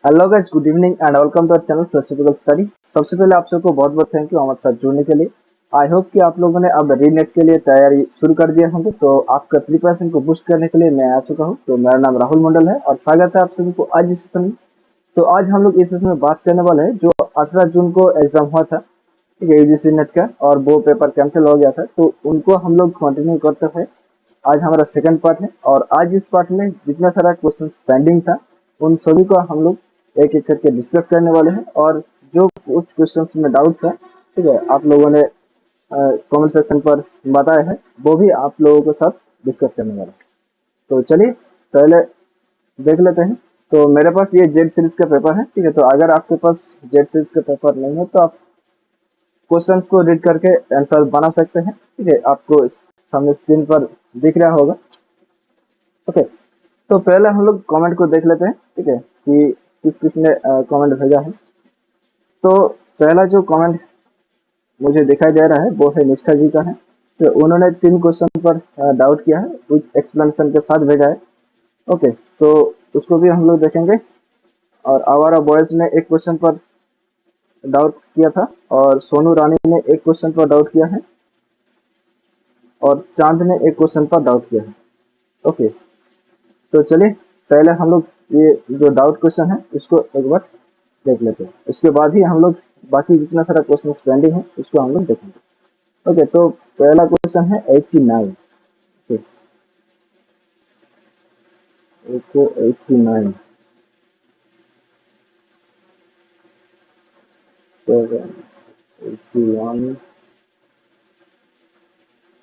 Hello guys, good evening and welcome to our channel philosophical study. सबसे पहले आप सबको बहुत बहुत थैंक यू हमारे साथ जुड़ने के लिए। आई होप कि आप लोगों ने अब रीनेट के लिए तैयारी शुरू कर दिया होंगे, तो आपका प्रिपरेशन को बूस्ट करने के लिए मैं आ चुका हूं। तो मेरा नाम राहुल मंडल है और स्वागत है आप सभी को आज इस सेशन में। तो आज हम लोग इस सेशन में बात करने वाले हैं जो 18 जून को एग्जाम हुआ था, ठीक है, यूजीसी नेट का, और वो पेपर कैंसिल हो गया था, तो उनको हम लोग कंटिन्यू करते हुए आज हमारा सेकंड पार्ट है। और आज इस पार्ट में जितना सारा क्वेश्चन पेंडिंग था उन सभी को हम लोग एक एक करके डिस्कस करने वाले हैं। और जो कुछ क्वेश्चन में डाउट था, ठीक है, आप लोगों ने कमेंट सेक्शन पर बताया है, वो भी आप लोगों के साथ डिस्कस करने वाले हैं। तो चलिए पहले देख लेते हैं। तो मेरे पास ये जेड सीरीज का पेपर है, ठीक है। तो अगर आपके पास जेड सीरीज का पेपर नहीं है तो आप क्वेश्चंस को रीड करके आंसर बना सकते हैं, ठीक है। आपको सामने स्क्रीन पर दिख रहा होगा। ओके, तो पहले हम लोग कमेंट को देख लेते हैं, ठीक है, कि किस किस ने कमेंट भेजा है। तो पहला जो कमेंट मुझे दिखाई दे रहा है वो है निष्ठा जी का है। तो उन्होंने 3 क्वेश्चन पर डाउट किया है, विथ एक्सप्लेनेशन के साथ भेजा है। ओके, तो उसको भी हम लोग देखेंगे। और आवारा बॉयज ने एक क्वेश्चन पर डाउट किया था, और सोनू रानी ने एक क्वेश्चन पर डाउट किया है, और चांद ने एक क्वेश्चन पर डाउट किया है। ओके, तो चलिए पहले हम लोग ये जो डाउट क्वेश्चन है इसको एक बार देख लेते हैं। उसके बाद ही हम लोग बाकी जितना सारा क्वेश्चन पेंडिंग है उसको हम लोग देखेंगे। ओके, तो पहला क्वेश्चन है 89। ठीक, 89, 7, 81,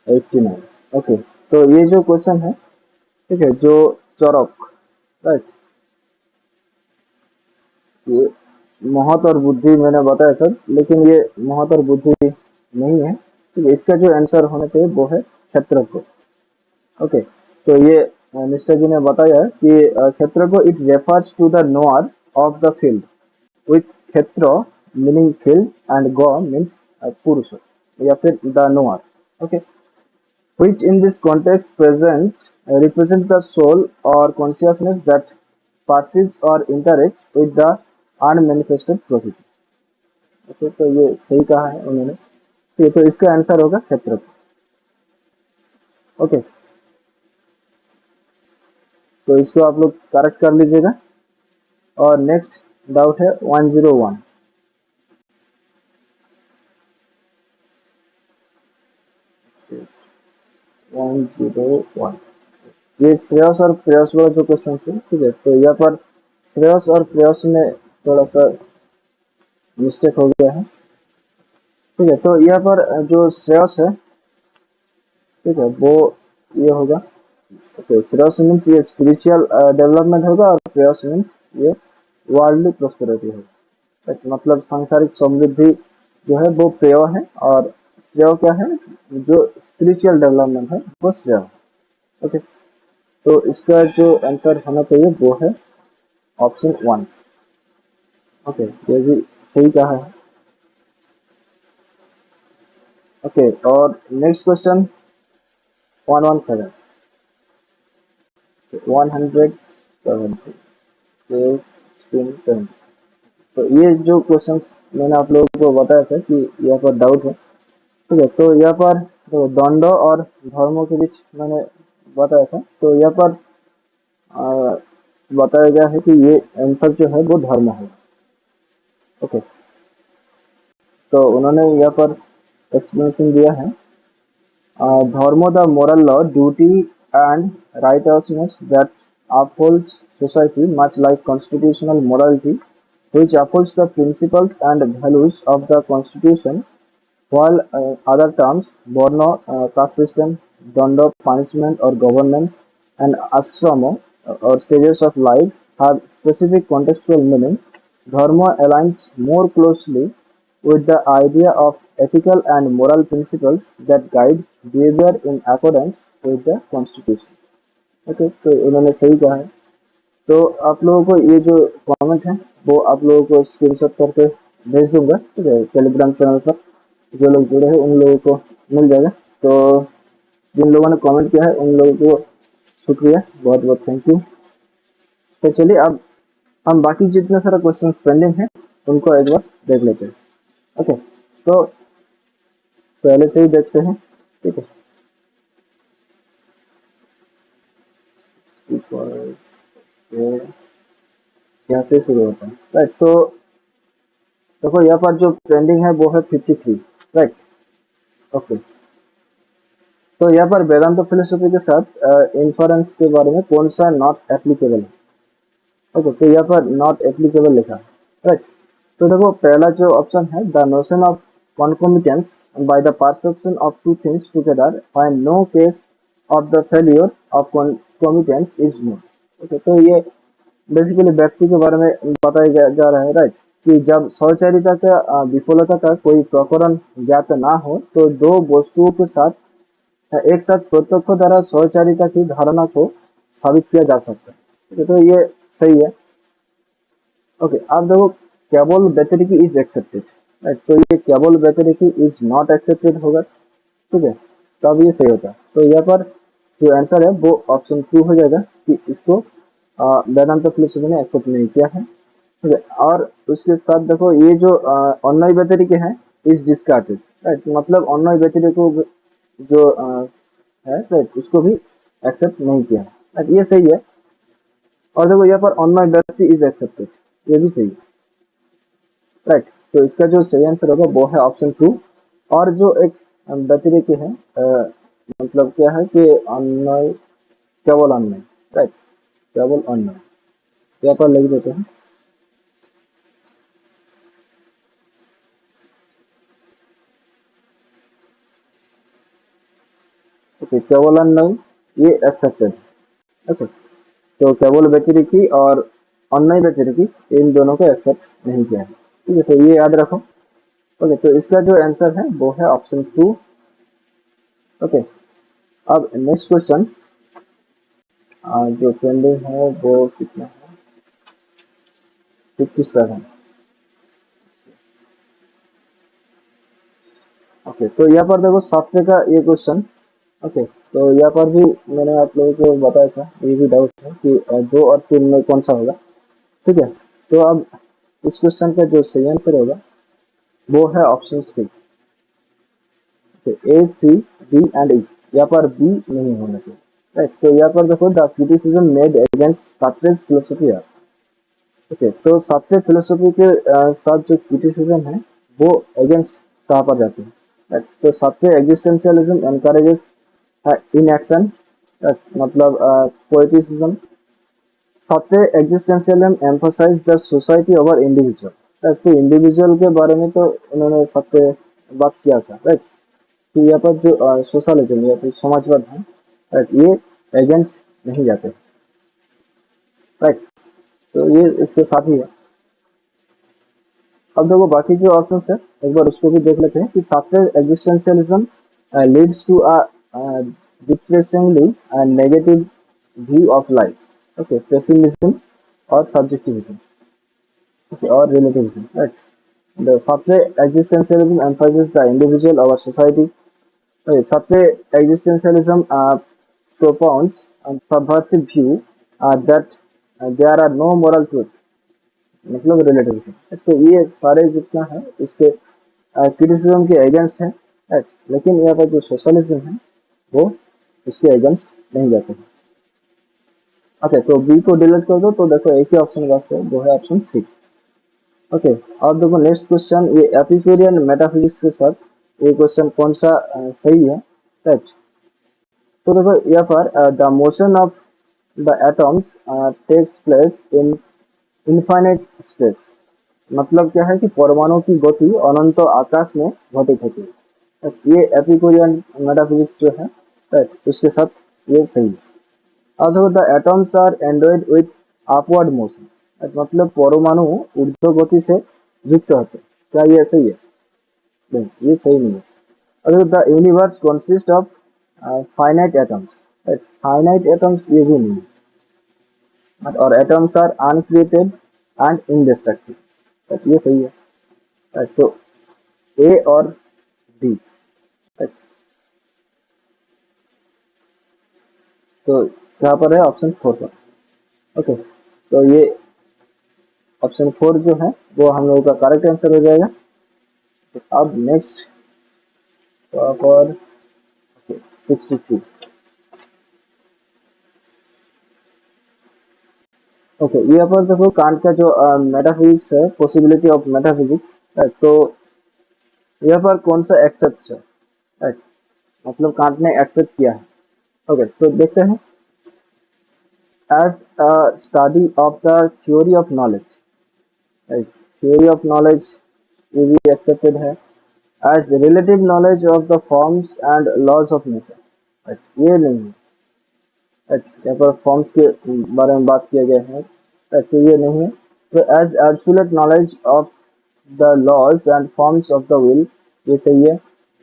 89। ओके, तो ये जो क्वेश्चन है, ठीक है, जो चौरक, राइट, ये महत और बुद्धि मैंने बताया सर, लेकिन ये महत और बुद्धि नहीं है, ठीक है। इसका जो आंसर होना चाहिए वो है क्षेत्रफल। ओके, तो ये मिस्टर जी ने बताया कि क्षेत्र को it refers to the knower of the field, with kshetra meaning field and गो मीन्स पुरुष, या फिर the knower. Okay, which in this context present represent the soul or consciousness that perceives or interacts with the unmanifested प्रकृति। Okay, तो ये सही कहा है उन्होंने। ठीक, तो इसका आंसर होगा क्षेत्र। ओके, तो इसको आप लोग करेक्ट कर लीजिएगा। और नेक्स्ट डाउट है 101। 101, ये श्रेयस और प्रेयस वाला जो क्वेश्चन है, ठीक है। तो यहाँ पर श्रेयस और प्रेयस में थोड़ा सा मिस्टेक हो गया है, ठीक है। तो यहाँ पर जो श्रेयस है, ठीक है, वो ये होगा। ओके, श्रेयस मीन्स ये स्पिरिचुअल डेवलपमेंट होगा, और प्रेयस मीन्स ये वर्ल्डली प्रोस्पेरिटी होगा। मतलब सांसारिक समृद्धि जो है वो प्रेय है, और श्रेय क्या है, जो स्पिरिचुअल डेवलपमेंट है वो श्रेय है। ओके, तो इसका जो आंसर होना चाहिए वो है ऑप्शन 1। ओके, ये भी सही कहा है। ओके, और नेक्स्ट क्वेश्चन 117, 170, तो ये जो क्वेश्चंस मैंने आप लोगों को बताया था कि यहाँ पर डाउट है, ठीक है। तो यहाँ पर तो दंड और धर्मों के बीच मैंने बताया था, तो यहाँ पर आ, बताया गया है कि ये आंसर जो है वो धर्म है। ओके, तो उन्होंने यहाँ पर एक्सप्लेनेशन दिया है। Dharma, the moral law, duty and righteousness that upholds society, much like constitutional morality, which upholds the principles and values of the constitution, while other terms, Varna, caste system, danda, punishment or government, and ashrama, or stages of life, have specific contextual meaning. Dharma aligns more closely with the idea of ethical and moral principles that guide behavior in accordance with the constitution। Okay, तो उन्होंने सही कहा है। तो आप लोगों को ये जो कमेंट है वो आप लोगों को स्क्रीनशॉट करके भेज दूंगा, ठीक है, टेलीग्राम चैनल पर। जो लोग जुड़े हैं उन लोगों को मिल जाएगा। तो जिन लोगों ने कमेंट किया है उन लोगों को शुक्रिया, बहुत बहुत थैंक यू। तो चलिए अब हम बाकी जितने सारे क्वेश्चन पेंडिंग हैं उनको एक बार देख लेते हैं। ओके, तो पहले से ही देखते हैं। ठीक है, ये यहाँ से शुरू होता है। राइट, तो देखो यहाँ पर जो ट्रेंडिंग है वो है 53। राइट, ओके, तो यहाँ पर वेदांत फिलोसफी के साथ इन्फरेंस के बारे में कौन सा नॉट एप्लीकेबल है। ओके, तो यहाँ पर नॉट एप्लीकेबल लिखा है। राइट, तो देखो पहला जो ऑप्शन है, the notion of concomitance by the perception of two things together when no case of the failure of concomitance is known। Okay, तो ये बेसिकली व्यक्ति के बारे में बताया जा रहा है। राइट, कि जब सहचारिता का विफलता का कोई प्रकरण ज्ञात ना हो तो दो वस्तुओं के साथ एक साथ प्रत्यक्ष द्वारा सहचारिता की धारणा को साबित किया जा सकता है। तो ये सही है। ओके, अब देखो केवल व्यतिरिकी इज एक्सेप्टेड। राइट, तो ये केवल व्यतिरिकी इज नॉट एक्सेप्टेड होगा। ठीक है, तो अब ये सही होता है। तो यहाँ पर जो आंसर है वो ऑप्शन 2 हो जाएगा कि इसको वेदांत फिलोसफी ने एक्सेप्ट नहीं किया है। ठीक है, और उसके साथ देखो ये जो अन्वय व्यतिरिकी है इज डिस्कार्डेड। राइट, मतलब अन्वय व्यतिरिको जो है, राइट, उसको भी एक्सेप्ट नहीं किया है। राइट, ये सही है। और देखो यहाँ पर अन्वय व्यक्ति इज एक्सेप्टेड, ये भी सही है। राइट, तो इसका जो सही आंसर होगा वो है ऑप्शन 2। और जो एक व्यतिरेकी है, मतलब क्या है कि अन्वय, केवल अन्वय। राइट, केवल अन्वय यहाँ पर लिख देते हैं। ओके, केवल अन्वय ये एक्सेप्टेड। ओके, तो केवल व्यतिरेकी और अन्वय व्यतिरेकी इन दोनों को एक्सेप्ट नहीं किया है। ठीक है, तो ये याद रखो। ओके, तो इसका जो आंसर है वो है ऑप्शन 2। ओके, अब नेक्स्ट क्वेश्चन जो ट्रेंडिंग है वो कितना है, 57। ओके, तो यहाँ पर देखो सॉफ्टवेयर का ये क्वेश्चन। ओके, तो यहाँ पर भी मैंने आप लोगों को बताया था, ये भी डाउट है कि 2 और 3 में कौन सा होगा। ठीक है, तो अब इस क्वेश्चन का जो सही आंसर होगा वो है option 3। A, C, D and E. यहाँ पर बी नहीं होना चाहिए। राइट, तो यहाँ पर देखो the criticism made against software philosophy है। ओके, तो सॉफ्टवेयर फिलोसफी के साथ जो क्रिटिसिज्म है वो अगेंस्ट कहाँ पर जाती है। Right, तो software existentialism encourages in action, मतलब poeticism. Software existentialism emphasize the society over individual. तो इंडिविजुअल के बारे में तो उन्होंने सॉफ्टवेयर बात किया था। राइट, तो यहाँ पर जो सोशलिज्म या फिर समाजवाद है, राइट, ये अगेंस्ट नहीं जाते। राइट, तो ये इसके साथ ही है। अब देखो बाकी जो ऑप्शन है एक बार उसको भी देख लेते हैं कि software existentialism leads to a depressingly negative view of life. Okay, pessimism और सब्जेक्टिविज्म, okay, और relativism. Right, the software existentialism emphasizes the individual over society। Okay, software existentialism propounds a subversive view that there are no moral truth, मतलब relativism. तो ये सारे जितना है उसके criticism के अगेंस्ट है। right? लेकिन यहाँ पर जो सोशलिज्म है वो उसके अगेंस्ट नहीं जाते हैं। ओके, तो बी को डिलीट कर दो तो देखो एक ही ऑप्शन बचता है, वो है ऑप्शन 3। ओके, अब देखो नेक्स्ट क्वेश्चन, ये एपिक्यूरियन मेटाफिजिक्स के साथ ये क्वेश्चन कौन सा सही है। राइट, तो देखो यहाँ पर the motion of the atoms takes place in infinite space. मतलब क्या है कि परमाणु की गति अनंत आकाश में घटित होती है। ये एपिक्यूरियन मेटाफिजिक्स जो है, राइट, उसके साथ ये सही है। अब देखो the atoms are endowed with upward motion. मतलब परमाणु ऊर्ध्व गति से युक्त होते हैं। क्या ये सही है? नहीं, ये सही नहीं है। अगर the universe consist of finite atoms, finite atoms ये भी नहीं है। और एटम्स आर अनक्रिएटेड एंड इंडेस्ट्रक्टिव, ये सही है। तो ए और डी। तो यहाँ पर है ऑप्शन 4 पर। ओके, तो ये ऑप्शन 4 जो है वो हम लोगों का करेक्ट आंसर हो जाएगा। तो अब नेक्स्ट पर 62। ओके, यहाँ पर देखो कांट का जो मेटाफिजिक्स है, पॉसिबिलिटी ऑफ मेटाफिजिक्स, तो यहाँ पर कौन सा एक्सेप्ट है, right? मतलब कांट ने एक्सेप्ट किया है। ओके, तो देखते हैं। As a study of the theory of knowledge, theory of knowledge ये भी एक्सेप्टेड है। As relative knowledge of the forms and laws of nature, ये नहीं है। यहाँ पर फॉर्म्स के बारे में बात किया गया है, तो ये नहीं है। तो as absolute knowledge of the laws and forms of the will, ये सही है।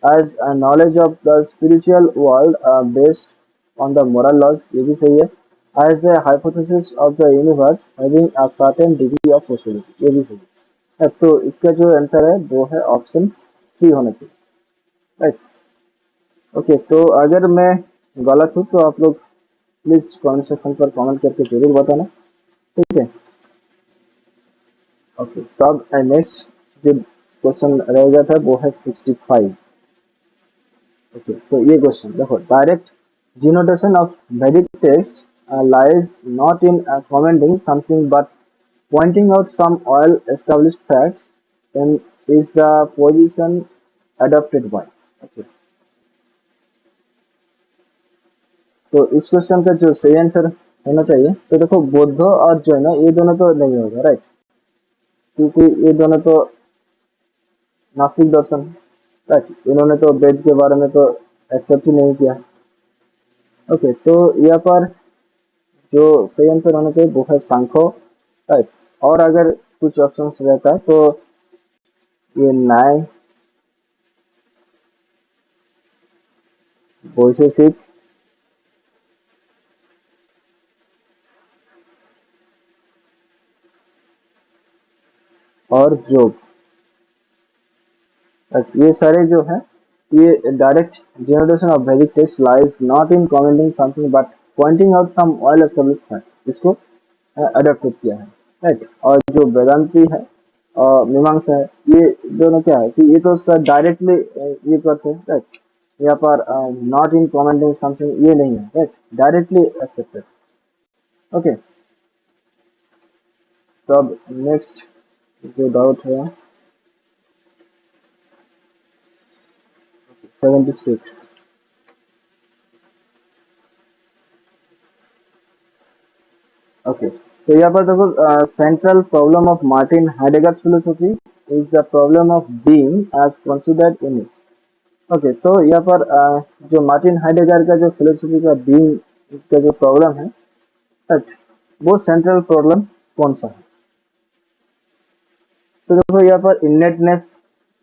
As knowledge of the spiritual world based on the moral laws, ये भी सही है। As a hypothesis of the universe having a certain degree of possibility, ये भी सही है। तो इसका जो आंसर है वो है ऑप्शन 3 होना चाहिए, राइट। ओके, तो अगर मैं गलत हूँ तो आप लोग प्लीज कमेंट सेक्शन पर कमेंट करके जरूर बताना, ठीक है। ओके, तो अब नेक्स्ट जो क्वेश्चन रहेगा था वो है 65। ओके, तो ये क्वेश्चन देखो, direct denotation of Vedic text lies not in commenting something but pointing out some well established fact and is the position adopted by। Okay, तो इस क्वेश्चन का जो सही आंसर होना चाहिए, तो देखो बौद्ध और जैन ये दोनों तो नहीं होगा, राइट, क्योंकि ये दोनों तो नास्तिक दर्शन, राइट, इन्होंने तो वेद के बारे में तो एक्सेप्ट ही नहीं किया। ओके, तो यहाँ पर जो सही आंसर होना चाहिए वो है सांख्य, राइट। और अगर कुछ ऑप्शन रहता है तो ये न्याय, वैशेषिक और योग, ये सारे जो है ये direct generation of Vedic text lies not in commenting something but pointing out some well established fact, इसको अडॉप्ट किया है, राइट। और जो वेदांती है और मीमांसा है, ये दोनों क्या है कि ये तो सर डायरेक्टली ये करते हैं, राइट। यहाँ पर नॉट इन कमेंटिंग समथिंग ये नहीं है, राइट, डायरेक्टली एक्सेप्टेड। ओके, तो अब नेक्स्ट जो डाउट है 76। ओके, तो यहाँ पर देखो, central problem of Martin Heidegger's philosophy is the problem of being as considered in it. Okay, तो यहाँ पर जो मार्टिन हाइडेगर का जो फिलोसफी का बीइंग का जो प्रॉब्लम है, right, वो सेंट्रल प्रॉब्लम कौन सा है। तो देखो यहाँ पर इनेटनेस,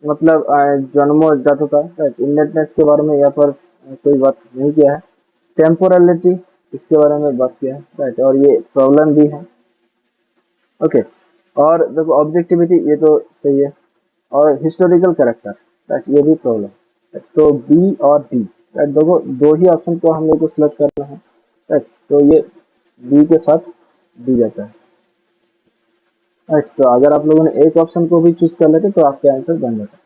मतलब जन्मो जातुका, राइट, इनेटनेस के बारे में यहाँ पर कोई बात नहीं किया है। टेम्पोरलिटी, इसके बारे में बात किया है, राइट, और ये प्रॉब्लम भी है। ओके, और देखो ऑब्जेक्टिविटी ये तो सही है, और हिस्टोरिकल कैरेक्टर, राइट, ये भी प्रॉब्लम। तो बी और डी, राइट, देखो दो ही ऑप्शन को हम लोग को सिलेक्ट करना है, राइट, तो ये बी के साथ डी जाता है, राइट। तो अगर आप लोगों ने एक ऑप्शन को भी चूज कर लेते तो आपका आंसर बन जाता,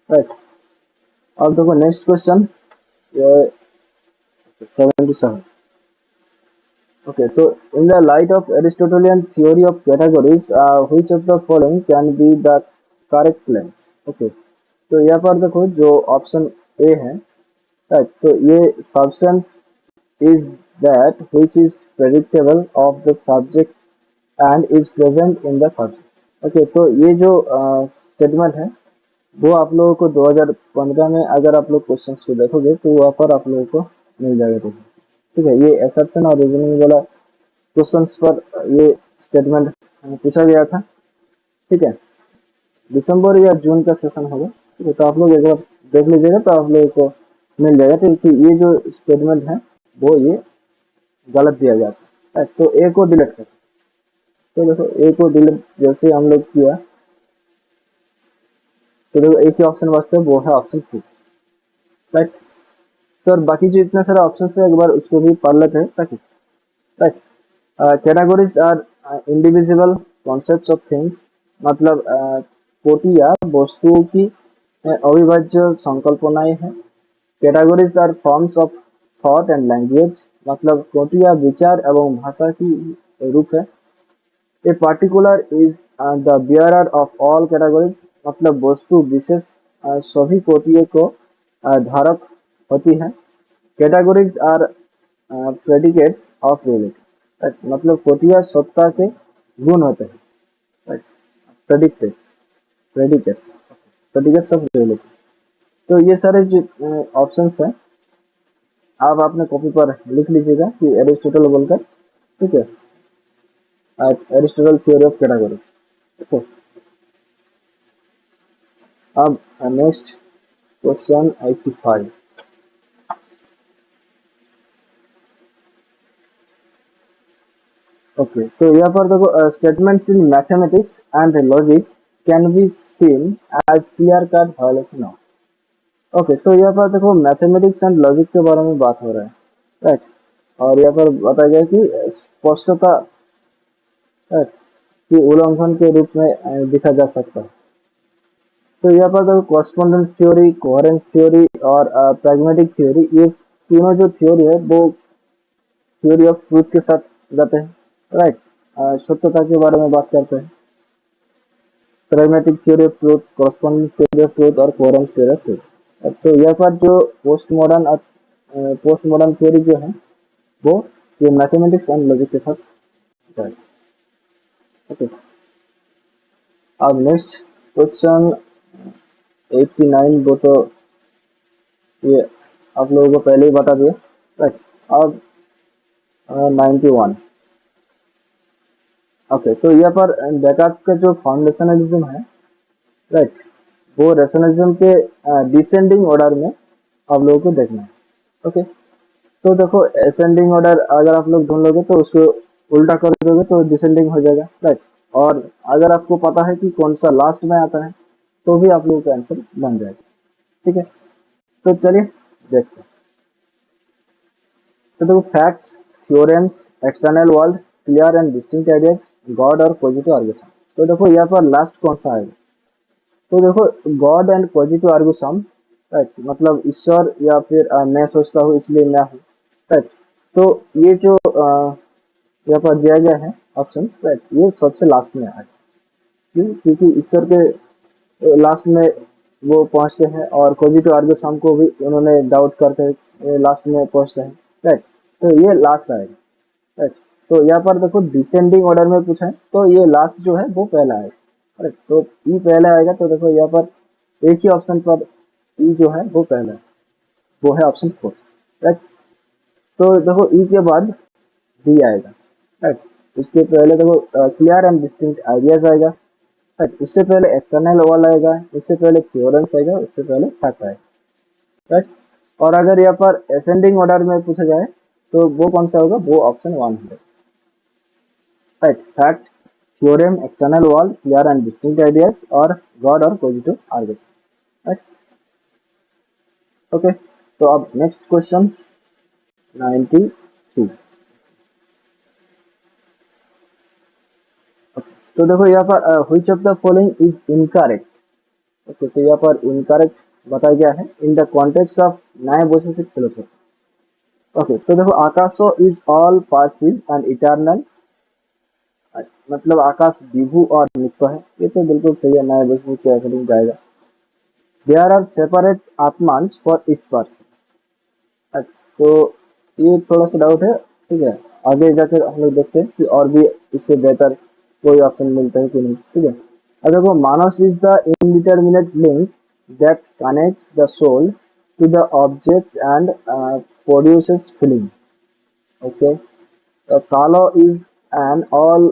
राइट। अब देखो next question 77। Okay, so in the light of Aristotelian theory of categories, which of the following can be the correct claim? Okay, तो यहाँ पर देखो जो ऑप्शन ए है, राइट, तो ये substance is that which is predictable of the subject and is present in the subject. Okay, तो ये जो स्टेटमेंट है वो आप लोगों को 2015 में अगर आप लोग क्वेश्चंस को देखोगे तो वहाँ पर आप लोगों को मिल जाएगा, ठीक है। ये एक्सेप्शन और रीजनिंग वाला क्वेश्चंस पर ये स्टेटमेंट पूछा गया था, ठीक है। दिसंबर या जून का सेशन होगा, ठीक है, तो आप लोग एक बार देख लीजिएगा तो आप लोगों को मिल जाएगा, ठीक है। ये जो स्टेटमेंट है वो ये गलत दिया गया था, तो ए को डिलीट कर, तो देखो ए को डिलीट जैसे हम लोग किया तो देखो एक ही ऑप्शन बचता है, वो है ऑप्शन 2, राइट। तो और बाकी जो इतने सारे ऑप्शन है एक बार उसको भी पढ़ लेते हैं, ताकि, right. Categories are indivisible concepts of things, मतलब कोटियाँ वस्तुओं की अविभाज्य संकल्पनाएं हैं। Categories are forms of thought and language, मतलब कोटियाँ विचार एवं भाषा की रूप है। A particular is the bearer of all categories, मतलब वस्तु विशेष सभी कोटियों को धारक होती है। Categories are predicates of reality, मतलब कोटियाँ सत्ता के गुण होते हैं। Predicate predicate predicates of reality. तो ये सारे जो ऑप्शंस हैं, आप अपने कॉपी पर लिख लीजिएगा कि एरिस्टोटल बोलकर, ठीक है, एरिस्टोटल थ्योरी ऑफ कैटेगरीज। ठीक है, अब नेक्स्ट क्वेश्चन 85। ओके, तो यहाँ पर देखो, statements in mathematics and logic can be seen as clear cut violation of. Okay, तो यहाँ पर देखो मैथमेटिक्स एंड लॉजिक के बारे में बात हो रहा है, राइट। और यहाँ पर बताया गया कि स्पष्टता, राइट, कि उल्लंघन के रूप में दिखा जा सकता है। तो यहाँ पर देखो कॉरेस्पॉन्डेंस थ्योरी, कोहेरेंस थ्योरी और प्रैग्मेटिक थ्योरी, ये तीनों जो थ्योरी है वो थ्योरी ऑफ ट्रूथ के साथ जाते हैं, राइट। सत्यता के बारे में बात करते हैं। Pragmatic theory of truth, correspondence theory of truth और कोहेरेंस थ्योरी ऑफ ट्रूथ। तो यहाँ पर जो पोस्ट मॉडर्न थ्योरी जो है वो ये मैथमेटिक्स एंड लॉजिक के साथ जाएगा। ओके, अब नेक्स्ट क्वेश्चन 89, वो तो ये आप लोगों को पहले ही बता दिया, राइट। अब 91। ओके, तो यहाँ पर डेकार्ट्स का जो फाउंडेशनलिज्म है, राइट, वो रेशनलिज्म के डिसेंडिंग ऑर्डर में आप लोगों को देखना है। ओके, तो देखो असेंडिंग ऑर्डर अगर आप लोग ढूंढ लोगे तो उसको उल्टा कर दोगे तो डिसेंडिंग हो जाएगा, राइट। और अगर आपको पता है कि कौन सा लास्ट में आता है तो भी आप लोगों का आंसर बन जाएगा, ठीक है। तो चलिए देखते हैं। तो देखो facts, theorems, external world, clear and distinct ideas, God और पॉजिटिव आर्गुमेंट। तो देखो यहाँ पर लास्ट कौन सा आएगा, तो देखो गॉड एंड पॉजिटिव आर्गुसम, राइट, मतलब ईश्वर या फिर मैं सोचता हूँ इसलिए मैं हूँ, राइट। तो ये जो यहाँ पर दिया गया है ऑप्शन, राइट, ये सबसे लास्ट में आएगा। क्यों? क्योंकि ईश्वर के लास्ट में वो पहुंचते हैं और पॉजिटिव आर्गुसम को भी उन्होंने डाउट करके लास्ट में पहुंचते हैं, राइट। तो ये लास्ट आएगा, राइट। तो यहाँ पर देखो डिसेंडिंग ऑर्डर में पूछा है तो ये लास्ट जो है वो पहला आएगा, राइट। तो ई पहला आएगा, तो देखो यहाँ पर एक ही ऑप्शन पर ई जो है वो पहला है, वो है ऑप्शन 4, राइट। तो देखो ई के बाद डी आएगा, राइट। उसके पहले देखो क्लियर एंड डिस्टिंक्ट आइडियाज आएगा, राइट। उससे पहले एक्सटर्नल वर्ल्ड आएगा, उससे पहले थ्योरम्स आएगा, उससे पहले फैक्ट आएगा, राइट। और अगर यहाँ पर असेंडिंग ऑर्डर में पूछा जाए तो वो कौन सा होगा, वो ऑप्शन 1 है, right. Fact, theorem, external world, clear and distinct ideas और गॉड और पॉजिटिव आर्गुमेंट, राइट। ओके, तो अब नेक्स्ट क्वेश्चन 93। तो देखो यहाँ पर which of the following is incorrect. Okay, तो यहाँ पर इनकरेक्ट बताया गया है इन द कॉन्टेक्स्ट ऑफ नए वैशेषिक फिलोसफी। ओके, तो देखो akasho is all pervasive and eternal, मतलब आकाश विभु और नित्य है, ये तो बिल्कुल सही है, नए वैशेषिक के अकॉर्डिंग जाएगा। देयर आर सेपरेट आत्मास फॉर ईच पर्सन। तो ये थोड़ा सा डाउट है, ठीक है। आगे जाकर हम लोग देखते हैं कि और भी इससे बेहतर कोई ऑप्शन मिलता है कि नहीं, ठीक है। अगर वो manas is the indeterminate link that connects the soul to the objects and produces feeling. Okay, kalo is an all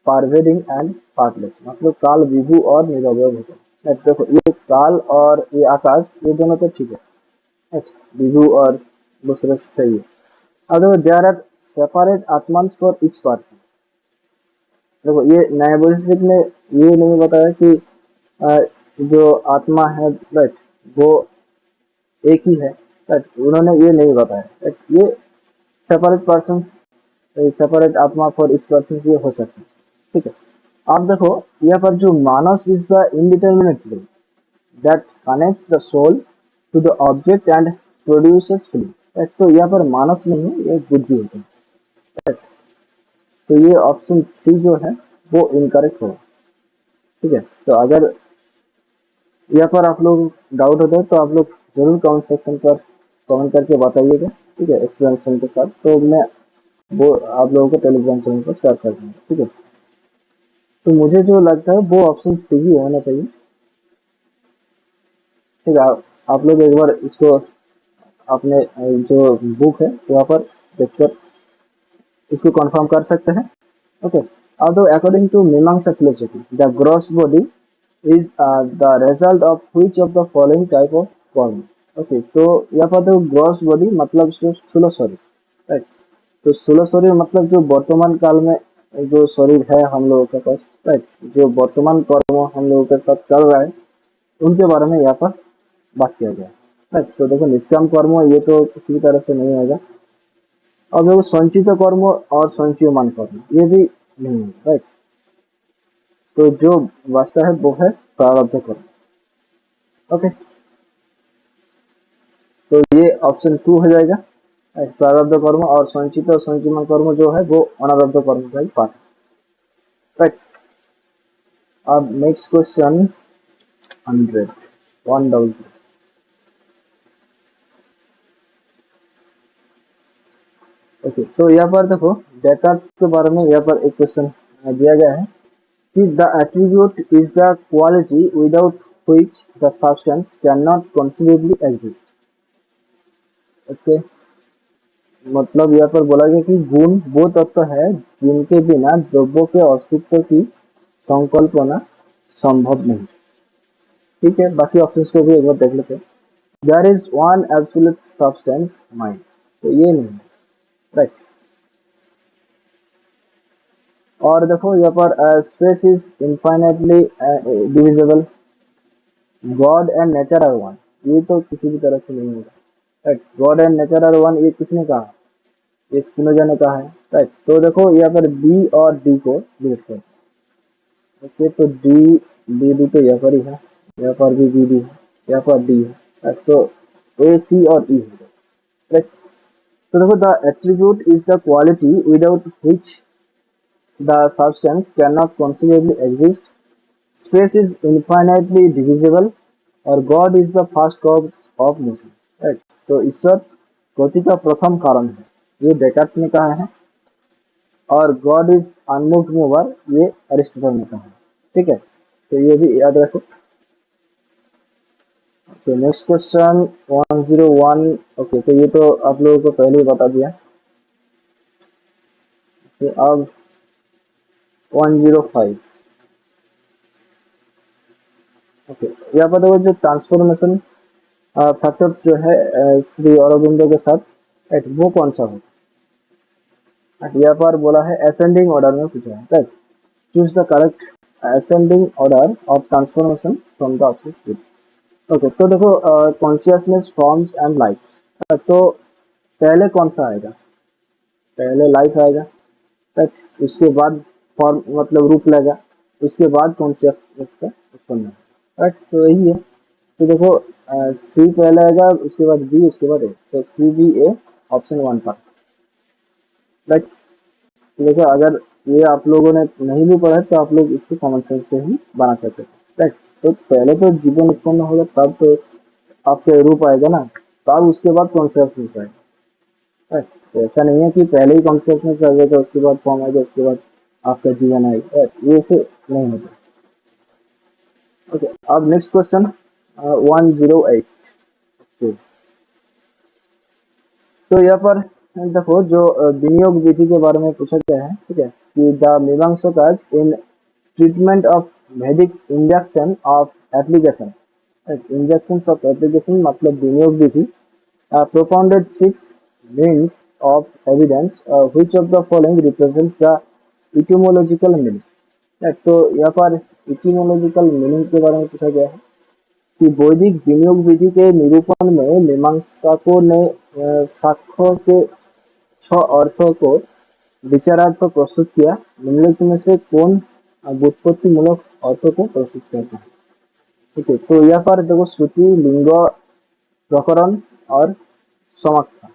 pervading and partless, मतलब काल विभु और निरवय होता है। देखो ये काल और ये आकाश, ये दोनों तो ठीक है, अच्छा, विभु और दूसरे से सही है। अगर देयर आर सेपरेट आत्मास फॉर ईच पर्सन, देखो ये नया वैशेषिक में ये नहीं बताया कि अ, जो आत्मा है, राइट, वो एक ही है, राइट, उन्होंने ये नहीं बताया, राइट। ये सेपरेट पर्सन, सेपरेट आत्मा फॉर ईच पर्सन ये हो सकता है, ठीक है। आप देखो यहाँ पर जो मानस is the indeterminate link that connects the soul to the object and produces feeling. तो यहाँ पर मानस नहीं है, ये बुद्धि होती है। तो ये ऑप्शन 3 जो है वो इनकरेक्ट होगा। ठीक है, तो अगर यहाँ पर आप लोग डाउट होता है तो आप लोग जरूर कमेंट सेक्शन पर कमेंट करके बताइएगा। ठीक है, एक्सप्लेनेशन के साथ, तो मैं वो आप लोगों को टेलीग्राम चैनल पर शेयर कर दूंगा। ठीक है, तो मुझे जो लगता है वो ऑप्शन सी ही होना चाहिए। ठीक है, आप लोग एक बार इसको अपने जो बुक है वहाँ पर देखकर इसको कंफर्म कर सकते हैं। Okay, although according to Mimamsa philosophy, the gross body is the result of which of the following type of form? Okay, तो यहाँ पर तो ग्रॉस बॉडी मतलब स्थूल शरीर, राइट। तो स्थूल शरीर मतलब जो वर्तमान काल में जो शरीर है हम लोगों के पास, राइट, जो वर्तमान कर्म हम लोगों के साथ चल रहा है उनके बारे में यहाँ पर बात किया गया है, राइट। तो देखो निष्काम कर्म ये तो किसी भी तरह से नहीं होगा, और देखो संचित कर्म और संचयमान कर्म ये भी नहीं है, राइट। तो जो बचता है वो है प्रारब्ध कर्म। ओके, तो ये ऑप्शन 2 हो जाएगा। प्रारब्ध कर्म और संचित और संचयमान कर्म जो है वो अनारब्ध कर्म का ही पार्ट है, राइट। अब नेक्स्ट क्वेश्चन 100 ओके, तो यहाँ पर देखो डेकार्ट्स के बारे में यहाँ पर एक क्वेश्चन दिया गया है कि the attribute is the quality without which the substance cannot conceivably exist। Okay, मतलब यहाँ पर बोला गया कि गुण वो तत्व है जिनके बिना द्रव्य के अस्तित्व की संकल्पना संभव नहीं। ठीक है, बाकी ऑप्शंस को भी एक बार देख लेते हैं। There is one absolute substance mind, तो ये नहीं है, राइट। और देखो यहाँ पर space is infinitely divisible, God and nature are one, ये तो किसी भी तरह से नहीं होगा, right. God and nature are one ये किसने कहा? ये स्पिनोजा ने कहा है, राइट। तो देखो यहाँ पर बी और डी को डिलीट कर। ओके, तो डी डी डी तो यहाँ पर ही है, यहाँ पर भी बी डी है, यहाँ पर डी है, right? तो ए सी और ई है, राइट। तो देखो the attribute is the quality without which the substance cannot conceivably exist, space is infinitely divisible, और God is the first cause of motion, right? तो ईश्वर गति का प्रथम कारण है, ये डेकार्ट्स ने कहा है, और गॉड इज अनमूव्ड मूवर ये अरिस्टोटल ने कहा है। ठीक है, तो ये भी याद रखो। तो नेक्स्ट क्वेश्चन 101। ओके, तो ये तो आप लोगों को पहले ही बता दिया। तो अब 105। ओके, यहाँ पर देखो जो ट्रांसफॉर्मेशन फैक्टर्स जो है श्री अरविंदो के साथ, राइट, वो कौन सा हो? यहाँ पर बोला है असेंडिंग ऑर्डर में पूछा है, right. Choose the correct ascending order of transformation from the option. Okay, तो देखो कॉन्शियसनेस फॉर्म्स एंड लाइफ, तो पहले कौन सा आएगा? पहले लाइफ आएगा, राइट। उसके बाद फॉर्म मतलब रूप लगेगा, उसके बाद कॉन्शियसनेस का उत्पन्न है, राइट। तो यही है। तो देखो सी पहले आएगा, उसके बाद बी, उसके बाद ए, तो सी बी ए ऑप्शन 1 पर, राइट। तो देखो अगर ये आप लोगों ने नहीं भी पढ़ा है तो आप लोग इसको कॉमन सेंस से ही बना सकते हैं, राइट। तो पहले तो जीवन उत्पन्न होगा तब तो आपके रूप आएगा ना, तब उसके बाद कॉन्शियसनेस आएगा, राइट। तो ऐसा नहीं है कि पहले ही कॉन्शियसनेस आ जाएगा उसके बाद फॉर्म आएगा उसके बाद आपका जीवन आएगा, right? ये से नहीं होता। ओके, अब नेक्स्ट क्वेश्चन 108। तो यहाँ पर देखो जो विनियोग विधि के बारे में पूछा गया है, ठीक है, कि द मीमांसकास इन ट्रीटमेंट ऑफ वैदिक injection of application, injection of application मतलब विनियोग विधि, propounded 6 means of evidence, which of the following represents the etymological meaning, right? तो यहाँ पर etymological meaning के बारे में पूछा गया है कि वैदिक विनियोग विधि के निरूपण में मीमांसकों ने साक्ष्य के 6 अर्थों को विचारार्थ प्रस्तुत किया। निम्नलिखित में से कौन व्युत्पत्तिमूलक अर्थों को प्रस्तुत करता है। ठीक है, तो यहाँ पर देखो श्रुति, लिंग, प्रकरण और समाख्या।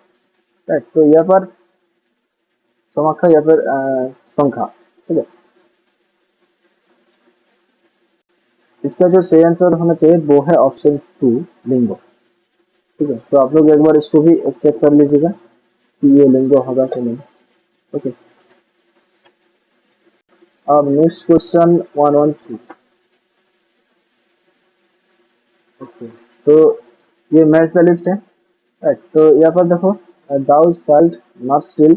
राइट, तो यहाँ पर समाख्या या फिर संख्या। ठीक है, इसका जो सही आंसर होना चाहिए वो है ऑप्शन 2, लिंगो। ठीक है, तो आप लोग एक बार इसको भी चेक कर लीजिएगा कि ये लिंगो होगा कि नहीं। ओके, अब नेक्स्ट क्वेश्चन 113। ओके, तो ये मैच द लिस्ट है। राइट, तो यहाँ पर देखो, thou shalt not steal,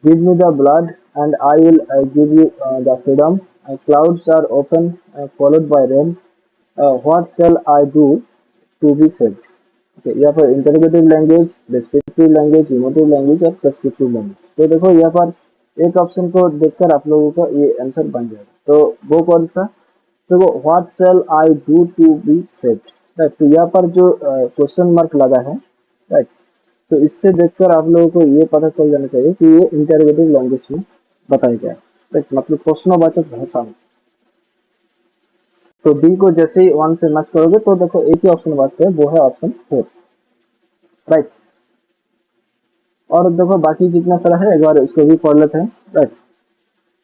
give me the blood and I will give you the freedom, clouds are open followed by rain, what shall I do to be saved. Okay, यहाँ पर interrogative language, descriptive language, emotive language और prescriptive language. तो देखो यहाँ पर एक option को देखकर आप लोगों का ये आंसर बन जाएगा। तो वो कौन सा? देखो, what shall I do to be saved. Right, तो यहाँ पर जो क्वेश्चन मार्क लगा है, राइट, तो इससे देखकर आप लोगों को ये पता चल जाना चाहिए कि ये इंटरोगेटिव लैंग्वेज में बताया गया है। राइट, मतलब प्रश्नवाचक भाषा में। तो डी को जैसे ही 1 से मैच करोगे तो देखो एक ही ऑप्शन बचता है, वो है ऑप्शन 4। राइट, और देखो बाकी जितना सारा है एक बार इसको भी पढ़ लेते हैं। Right,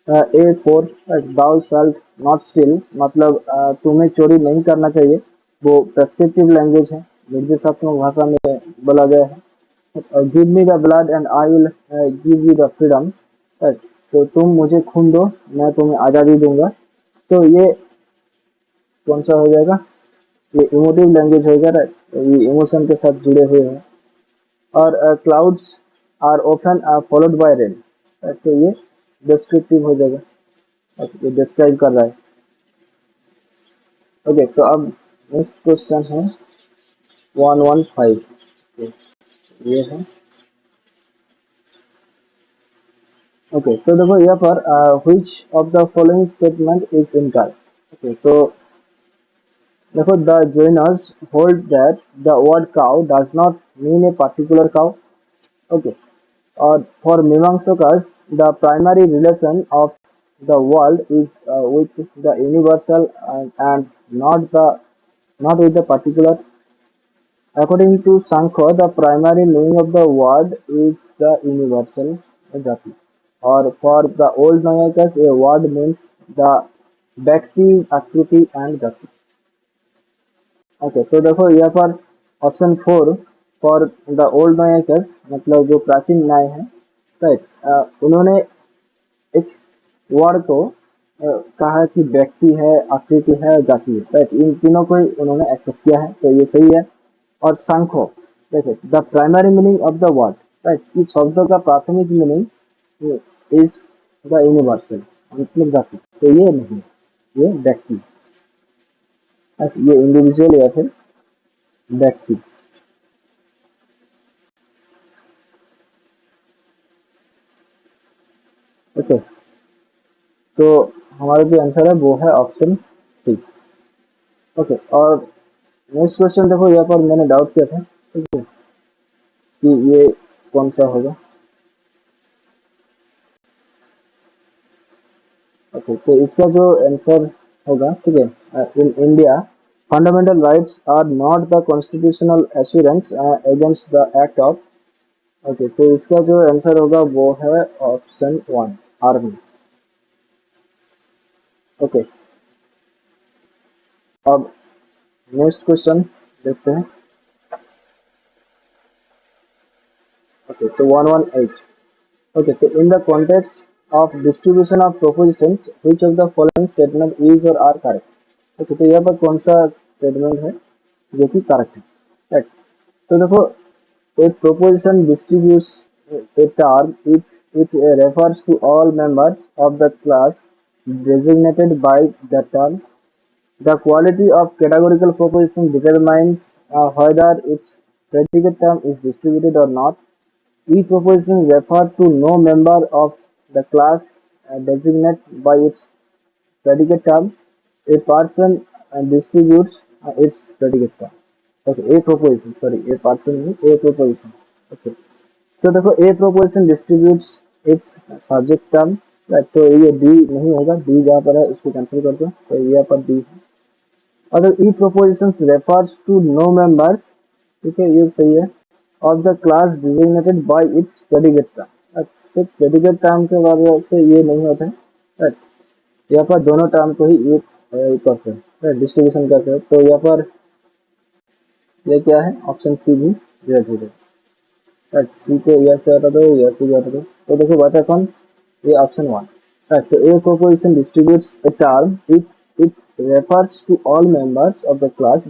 A4, thou shalt not steal, मतलब तुम्हें चोरी नहीं करना चाहिए, वो प्रेस्क्रिप्टिव लैंग्वेज है, निर्देशात्मक भाषा में बोला गया है। Give me the blood and I will give you the freedom. Right, तो तुम मुझे खून दो, मैं तुम्हें आज़ादी दूंगा। तो ये कौन सा हो जाएगा? ये इमोटिव लैंग्वेज होगा। राइट, तो ये इमोशन के साथ जुड़े हुए हैं। और clouds are often followed by rain, तो ये डिस्क्रिप्टिव हो जाएगा। ये डिस्क्राइब कर रहा है। ओके, तो अब नेक्स्ट क्वेश्चन है 115। ये है। ओके, तो देखो यहाँ पर which of the following statement is incorrect. Okay, तो देखो, the joiners hold that the word cow does not mean a particular cow. Okay, or for Mimamsakas, the primary relation of the world is with the universal and not with the particular. According to Sankhya, the primary meaning of the word is the universal jati. Or for the old Nayakas, a word means the Bhakti, Akriti and Jati. Okay, तो देखो यहाँ पर option 4, for the old नायकस, मतलब जो प्राचीन न्याय है। Right, उन्होंने एक वर्ड को कहा कि व्यक्ति है, आकृति है, जाति है। राइट, इन तीनों को ही उन्होंने एक्सेप्ट किया है, तो ये सही है। और सांखो, देखो, the primary meaning of the word, right, इस शब्दों का प्राथमिक मीनिंग इज द यूनिवर्सल, मतलब जाति। तो ये नहीं, ये व्यक्ति, ये इंडिविजुअल या फिर व्यक्ति। ओके, तो हमारा जो आंसर है वो है ऑप्शन 3। ओके, और नेक्स्ट क्वेश्चन देखो, यहाँ पर मैंने डाउट किया था, ठीक है, कि ये कौन सा होगा। ओके, तो इसका जो आंसर होगा, ठीक है, in India fundamental rights are not the constitutional assurance against the act of. Okay, तो इसका जो आंसर होगा वो है ऑप्शन 1, आर्मी। ओके, अब नेक्स्ट क्वेश्चन देखते हैं। ओके, तो 118। Okay, so in the context of distribution of propositions, which of the following statement is or are correct? Okay, तो यहाँ पर कौन सा statement है जो कि correct है? Right. तो देखो, a proposition distributes a term if it refers to all members of the class designated by the term. The quality of categorical proposition determines whether its predicate term is distributed or not. Each proposition refers to no member of the class designated by its predicate term. A person distributes its predicate term. Okay, a proposition. Sorry, a person means a proposition. Okay. So देखो, a proposition distributes its subject term. Right. तो ये D नहीं होगा, D जहाँ पर है उसको cancel कर दो, तो यहाँ पर डी है। अगर E propositions refers to no members, ठीक है ये सही है, of the class designated by its predicate term. सिर्फ प्रेडिकेट टर्म के वजह से ये नहीं होता है, राइट। यहाँ पर दोनों टर्म को ही एक करते हैं, राइट, डिस्ट्रीब्यूशन करते हैं। तो यहाँ पर ये क्या है, ऑप्शन सी भी ग्रेट हो जाए, राइट। सी को यहाँ से हटा दो, यहाँ से हटा दो, तो देखो बचा कौन, ये ऑप्शन वन, राइट। तो a proposition distributes a term if it refers to all members of the class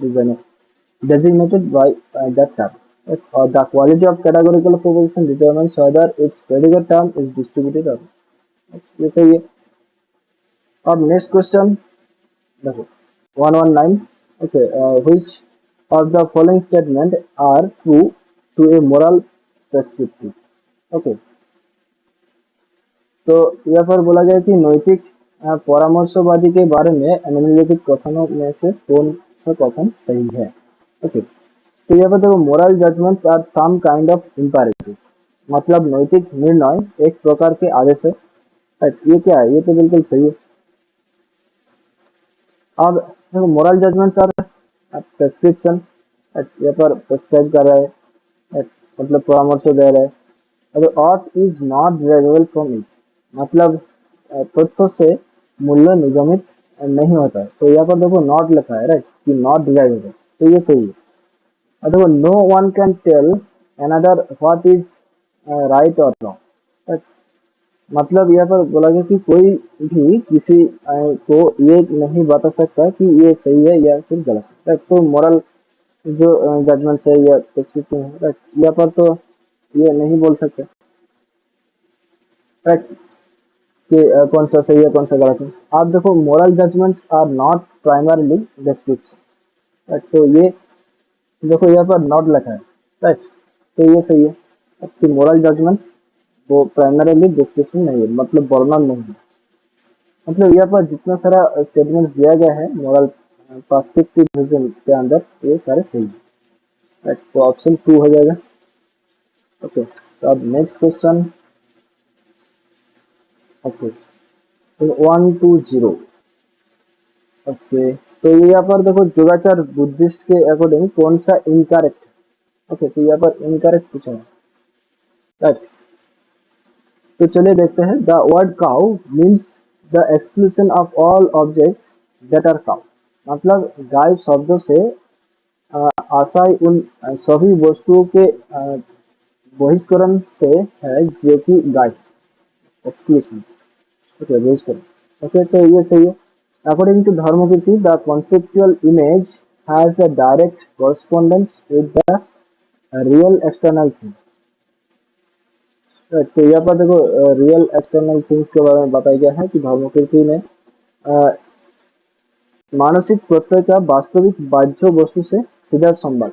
designated by that term. Right? Or the quality of categorical proposition determines whether its predicate term is distributed or not. ये सही है। अब next question देखो 119, okay, which of the following statement are true to a moral prescriptive? Okay, तो यहाँ पर बोला गया कि नैतिक परामर्शवादी के बारे में निम्नलिखित कथनों में से कौन सा कथन सही है? ओके, तो यहाँ पर देखो moral judgments are some kind of imperative, मतलब नैतिक निर्णय एक प्रकार के आदेश है। ये क्या है, ये तो बिल्कुल सही है। अब देखो मोरल जजमेंट्स आर प्रेस्क्रिप्शन, यहाँ पर प्रेस्क्राइब कर रहा है, मतलब परामर्श दे रहा है। अगर ought is not derivable from it, मतलब तथ्यों से मूल्य निगमित नहीं होता है। तो यहाँ पर देखो नॉट लिखा है, राइट, कि नॉट डिराइवेबल, तो ये सही है। और देखो no one can tell another what is right और रॉन्ग, मतलब यहाँ पर बोला गया कि कोई भी किसी को ये नहीं बता सकता कि ये सही है या फिर गलत है, राइट। तो मोरल जो जजमेंट है या प्रिस्क्रिप्शन है, राइट, यहाँ पर तो ये नहीं बोल सकते, राइट, कि कौन सा सही है कौन सा गलत है। आप देखो moral judgments are not primarily description, right, तो ये देखो यहाँ पर नॉट लिखा है, राइट, तो ये सही है कि मोरल जजमेंट्स वो प्राइमरली डिस्क्रिप्शन नहीं है, मतलब वर्णन नहीं है। मतलब यहाँ पर जितना सारा स्टेटमेंट्स दिया गया है मोरल पर्सपेक्टिव के अंदर, ये सारे सही है, राइट। तो ऑप्शन टू हो जाएगा। ओके, तो अब नेक्स्ट क्वेश्चन, ओके, तो 120, ओके, तो ये यहाँ पर देखो योगाचार बुद्धिस्ट के अकॉर्डिंग कौन सा इनकरेक्ट है? ओके, तो यहाँ पर इनकरेक्ट पूछा है, राइट। तो चलिए देखते हैं। The word cow means the exclusion of all objects that are cow, मतलब गाय शब्दों से आशय उन सभी वस्तुओं के बहिष्करण से है जो कि गाय, एक्सक्लूशन, ओके, बहिष्करण, ओके, तो ये सही है। According to Dharmakirti the conceptual image has a direct correspondence with the real external thing, तो यहाँ पर देखो रियल एक्सटर्नल थिंग्स के बारे में बताया गया है कि धर्मकीर्ति ने अ, मानसिक प्रत्यय का वास्तविक बाह्य वस्तु से सीधा संबंध।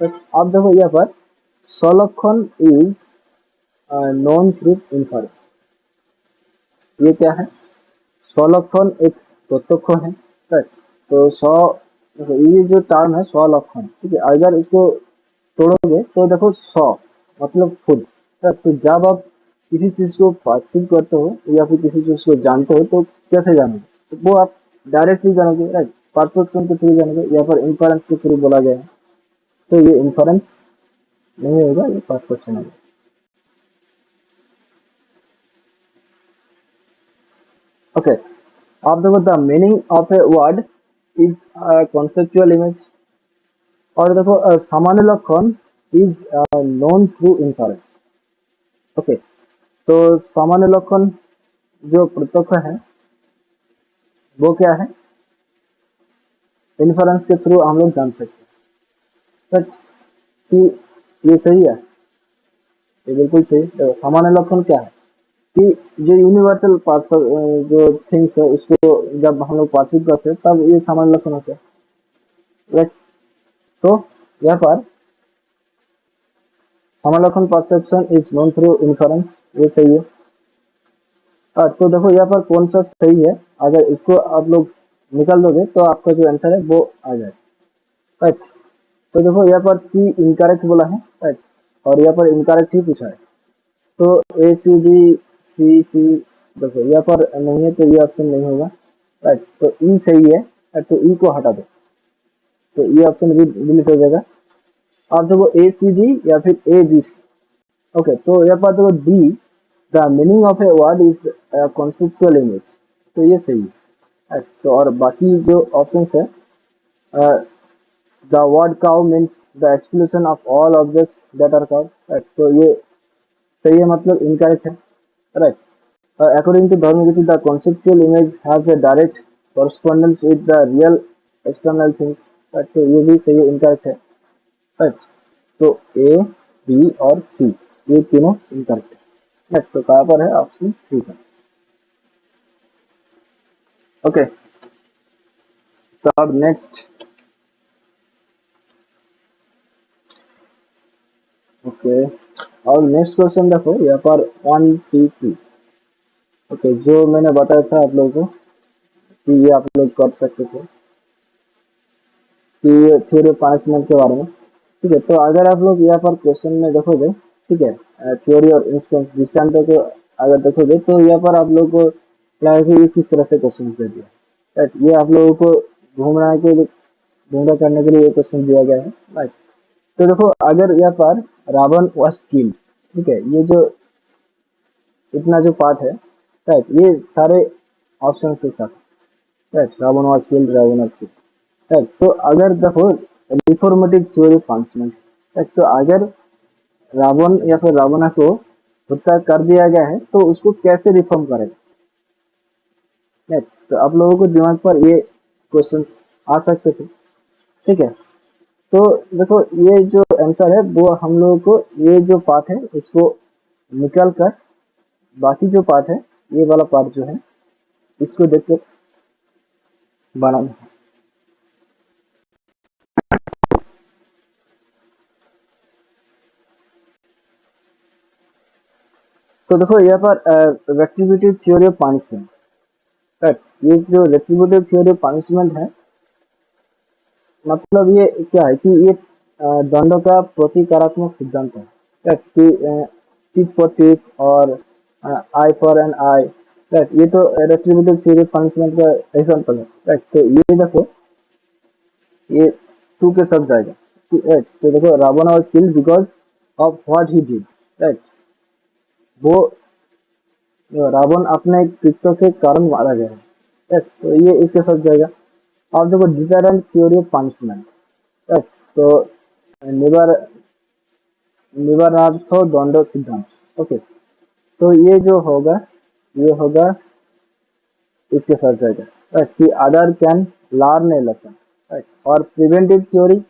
तो आप देखो यहाँ पर सलक्षण इज नॉन थ्रू इन्फरेंस, ये क्या है, स्वलक्षण एक प्रत्यक्ष है, राइट। तो स्व, ये जो टर्म है स्वलक्षण, ठीक है, अगर इसको तोड़ोगे तो देखो स्व मतलब खुद, right? तो जब आप किसी चीज को परसीव करते हो या फिर किसी चीज को जानते हो तो कैसे जानोगे, तो वो आप डायरेक्टली जानोगे, राइट, परसेप्शन के थ्रू जानोगे। यहाँ पर इन्फरेंस के थ्रू बोला गया है, तो ये इन्फरेंस नहीं होगा, ये परसेप्शन होगा। ओके, आप देखो the meaning of a word is conceptual image, और देखो सामान्य लक्षण is known through inference. Okay, तो सामान्य लक्षण जो प्रत्यक्ष है वो क्या है, इन्फरेंस के थ्रू हम लोग जान सकते हैं, बट कि ये सही है, ये बिल्कुल सही। देखो सामान्य लक्षण क्या है कि जो यूनिवर्सल पार्ट्स जो थिंग्स है उसको जब हम लोग परसीव करते हैं तब ये सामान्य लक्षण होते हैं, राइट। तो यहाँ पर सामान्य लक्षण perception is known through inference, ये सही है। तो देखो यहाँ पर कौन सा सही है, अगर इसको आप लोग निकाल दोगे तो आपका जो आंसर है वो आ जाए, राइट। तो देखो यहाँ पर सी इनकरेक्ट बोला है, राइट, और यहाँ पर इनकरेक्ट ही पूछा है। तो ए सी बी सी सी देखो यहाँ पर नहीं है तो ये ऑप्शन नहीं होगा, राइट। तो ई सही है, तो ई को हटा दो, तो ये ऑप्शन भी डिलीट हो जाएगा। अब देखो ए सी डी या फिर ए बी सी। ओके, तो यहाँ पर देखो D, the meaning of a word is conceptual image, तो ये सही है, right? तो और बाकी जो ऑप्शंस है, the word cow means the exclusion of all objects that are cow, right, तो ये सही है, मतलब इनकरेक्ट है, right. According to Dharmagiti, the conceptual image has a direct correspondence with the real external things, right? तो ये भी सही है, इनकरेक्ट है, राइट। तो ए, बी और सी ये तीनों इनकरेक्ट है, राइट। तो कहाँ पर है? ऑप्शन सी पर। ओके, तो अब नेक्स्ट, ओके, और नेक्स्ट क्वेश्चन देखो यहाँ पर 1T2। ओके, जो मैंने बताया था आप लोगों को कि ये आप लोग कर सकते थे कि ये थ्योरी ऑफ पनिशमेंट के बारे में, ठीक है। तो अगर आप लोग यहाँ पर क्वेश्चन में देखोगे, ठीक है, थ्योरी और इंस्टेंस जिस टाइम तक अगर देखोगे तो यहाँ पर आप लोग को लगेगा कि किस तरह से क्वेश्चन दे दिया, राइट। ये आप लोगों को घूमना के लिए, घूमना करने के लिए ये क्वेश्चन दिया गया है, राइट। तो देखो अगर यहाँ पर रावण वॉज किल्ड, ठीक है, ये जो इतना जो पार्ट है, राइट, ये सारे ऑप्शन के साथ, right, Ravana was killed, Ravana was killed, right. तो अगर देखो रिफॉर्मेटिव थ्योरी पनिशमेंट, राइट, तो अगर रावण या फिर रावणा को हत्या कर दिया गया है तो उसको कैसे रिफॉर्म करेगा, राइट। तो आप लोगों को दिमाग पर ये क्वेश्चंस आ सकते थे, ठीक है। तो देखो ये जो आंसर है वो हम लोगों को ये जो पार्ट है इसको निकाल कर बाकी जो पार्ट है, ये वाला पार्ट जो है इसको देख कर बनाना है। तो देखो यहाँ पर रेट्रिब्यूटिव थ्योरी ऑफ पनिशमेंट, राइट, ये जो रेट्रिब्यूटिव थ्योरी ऑफ पनिशमेंट है, मतलब ये क्या है कि ये दंडों का प्रतिकारात्मक सिद्धांत है, राइट, कि टिक फॉर टिक और I for an I, right. ये तो रेट्रिब्यूटिव थ्योरी ऑफ पनिशमेंट का एग्जांपल है, राइट। तो ये देखो ये टू के सब जाएगा, राइट। तो देखो Ravana was killed because of what he did, right, वो रावण अपने कृत्यों के कारण मारा गया है, राइट। तो ये इसके साथ जाएगा। और देखो deterrent theory of punishment, right, तो निवार निवारणार्थ दंड सिद्धांत, ओके। तो ये जो होगा ये होगा इसके साथ जाएगा, राइट, कि other can learn A lesson, right. और प्रिवेंटिव थ्योरी,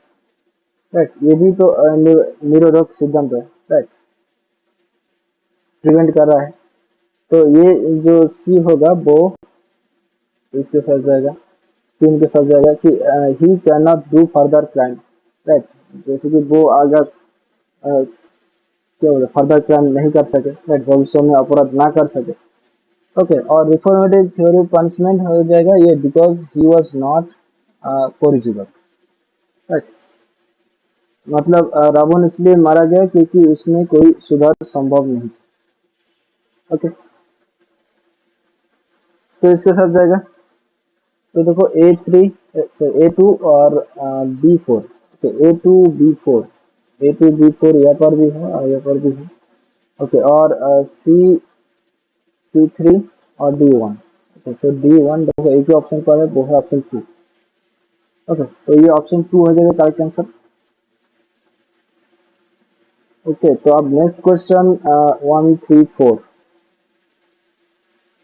राइट, ये भी तो निरोधक सिद्धांत है, राइट, प्रिवेंट कर रहा है। तो ये जो सी होगा वो इसके साथ जाएगा, तीन के साथ जाएगा कि he can not do further crime, right, जैसे कि वो अगर क्या बोले फर्दर क्राइम नहीं कर सके, राइट, भविष्य में अपराध ना कर सके, ओके। और रिफॉर्मेटिव थ्योरी पनिशमेंट हो जाएगा ये because he was not corrigible, right, मतलब रावण इसलिए मारा गया क्योंकि उसमें कोई सुधार संभव नहीं, ओके। तो इसके साथ जाएगा। तो देखो A2 और B4, ओके, A2 B4 यहाँ पर भी है और यहाँ पर भी है, ओके। और C3 और D1, ओके। तो D1 देखो एक ही ऑप्शन पर है, वो है ऑप्शन 2, ओके। तो ये ऑप्शन 2 हो जाएगा करेक्ट आंसर, ओके। तो अब नेक्स्ट क्वेश्चन 134,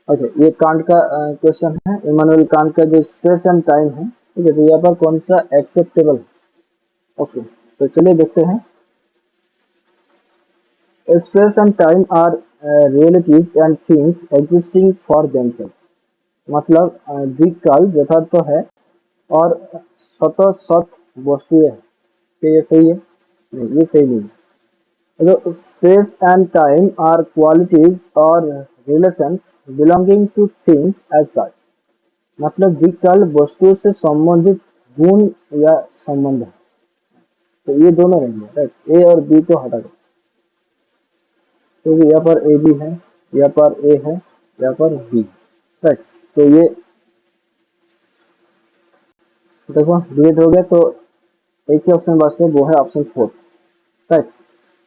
ओके, ये कांट का क्वेश्चन है, इमानुएल कांट का जो स्पेस एंड टाइम है, ठीक है। तो यहाँ पर कौन सा एक्सेप्टेबल, ओके। तो चलिए देखते हैं। Space and time are realities and things existing for themselves, मतलब द्विकाल यथार्थ तो है और स्वतः सत वस्तुएं है, क्या ये सही है? नहीं, ये सही नहीं है। तो space and time are qualities और relations belonging to things as such, मतलब द्विकाल वस्तुओं से संबंधित गुण या संबंध है। तो ये दोनों रहेंगे, राइट, ए और बी को हटा दो, क्योंकि यहाँ पर ए भी है, यहाँ पर ए है, यहाँ पर बी। राइट, तो ये देखो डिलीट हो गया, तो एक ही ऑप्शन बचता है, वो है ऑप्शन 4। राइट,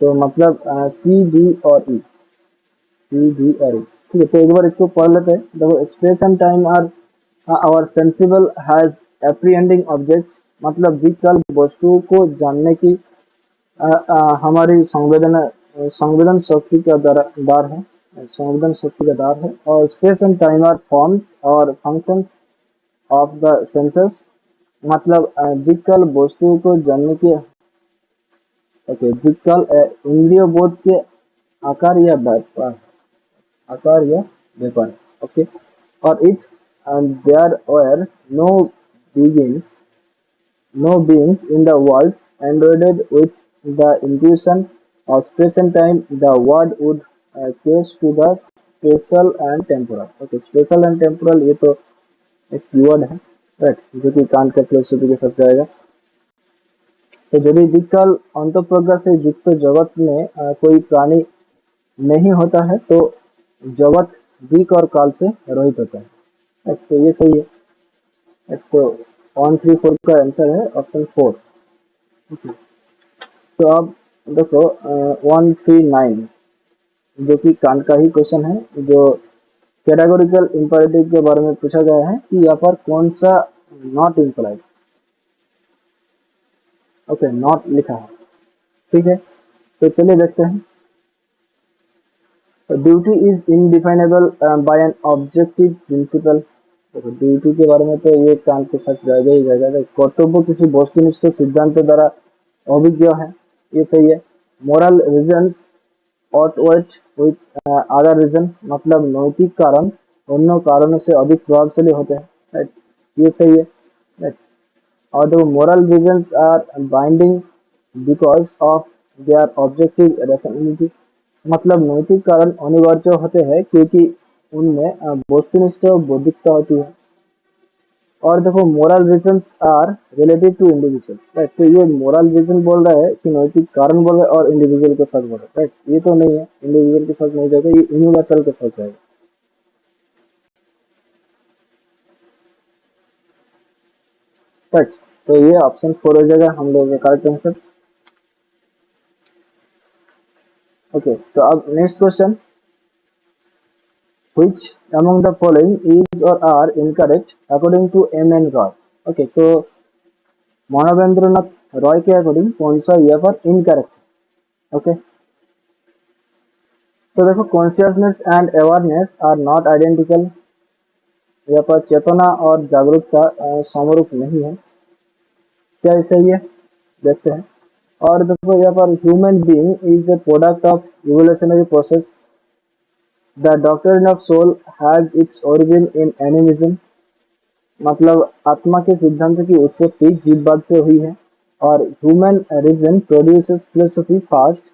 तो मतलब सी डी और ई, सी डी और ई। ठीक है, तो एक बार इसको पढ़ लेते हैं। देखो space and time are our sensible has apprehending objects, मतलब विकल्प वस्तुओं को जानने की हमारी संवेदन शक्ति का दार है, संवेदन शक्ति का दार है। और space and time are forms और फंक्शंस ऑफ द सेंसर्स, मतलब विकल्प वस्तुओं को जानने की। ओके, विकल्प इंद्रिय बोध के आकार या व्यापार, आकार या व्यापार। ओके, और if there were no begins no beings in the world endowed with the intuition of space and time, the word would case to the spatial and temporal. Okay, spatial and temporal ये तो एक keyword है, right, जो कि can't के philosophy के साथ जाएगा। तो यदि विकल अंतःप्रज्ञा से युक्त जगत में कोई प्राणी नहीं होता है, तो जगत दिक और काल से रहित होता है। right, तो ये सही है। right, तो 1, 3, 4 का आंसर है ऑप्शन 4। तो अब देखो 139, जो कि कांट का ही क्वेश्चन है, जो कैटेगोरिकल इंपरेटिव के बारे में पूछा गया है कि यहाँ पर कौन सा नॉट इम्प्लाइड। ओके, नॉट लिखा है। ठीक है, तो चलिए देखते हैं। Duty is indefinable by an objective principle. देखो ड्यूटी के बारे में तो ये कांट के साथ जाएगा ही जाएगा। कर्तव्य किसी वस्तुनिष्ठ सिद्धांत द्वारा अभिज्ञ है, ये सही है। Moral reasons outweigh with other reason, मतलब नैतिक कारण अन्य कारणों से अधिक प्रभावशाली होते हैं। राइट, ये सही है। राइट, और देखो moral reasons are binding because of their objective rationality, मतलब नैतिक कारण अनिवार्य होते हैं क्योंकि उनमें वस्तुनिष्ठ बौद्धिकता होती है। और देखो moral reasons are related to individual. Right, तो ये मोरल रीजन बोल रहा है कि नैतिक कारण बोल रहा है और इंडिविजुअल के साथ बोल रहा है। राइट, ये तो नहीं है, इंडिविजुअल के साथ नहीं जाएगा, ये यूनिवर्सल के साथ जाएगा। राइट, तो ये ऑप्शन 4 हो जाएगा हम लोगों का करेक्ट आंसर। ओके, तो अब next question, which among the following is or are incorrect according to M.N. Roy? Okay, तो मानवेंद्रनाथ रॉय के अकॉर्डिंग कौन सा यहाँ पर इनकरेक्ट है? ओके, तो देखो consciousness and awareness are not identical, यहाँ पर चेतना और जागरूकता समरूप नहीं है। क्या ये सही है? देखते हैं। और देखो यहाँ पर human being is the product of evolutionary process, the doctrine of soul has its origin in animism, मतलब आत्मा के सिद्धांत की उत्पत्ति जीववाद से हुई है। और human reason produces philosophy first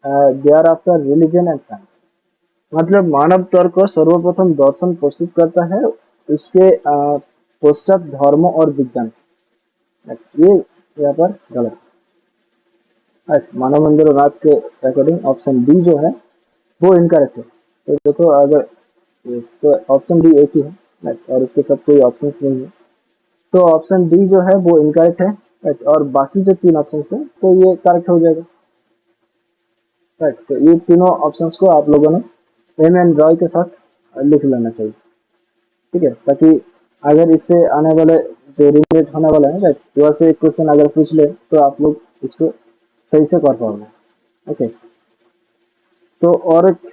thereafter religion and science, मतलब मानव तर्क सर्वप्रथम दर्शन प्रस्तुत करता है, उसके पश्चात धर्म और विज्ञान। ये यहाँ पर गलत है। मानव मंदिर रात के अकॉर्डिंग ऑप्शन डी जो है वो इनकरेक्ट है। तो देखो अगर इसका ऑप्शन डी एक ही है, और इसके साथ कोई ऑप्शन नहीं है, तो ऑप्शन डी जो है वो इनकरेक्ट है। राइट, और बाकी जो 3 ऑप्शन है तो ये करेक्ट हो जाएगा। राइट, तो ये तीनों ऑप्शंस को आप लोगों ने एम एन रॉय के साथ लिख लेना चाहिए। ठीक है, ताकि अगर इससे आने वाले जो रिलेट होने वाला है, राइट, वहाँ से क्वेश्चन अगर पूछ ले तो आप लोग इसको सही से कर पाओगे। ओके, तो और एक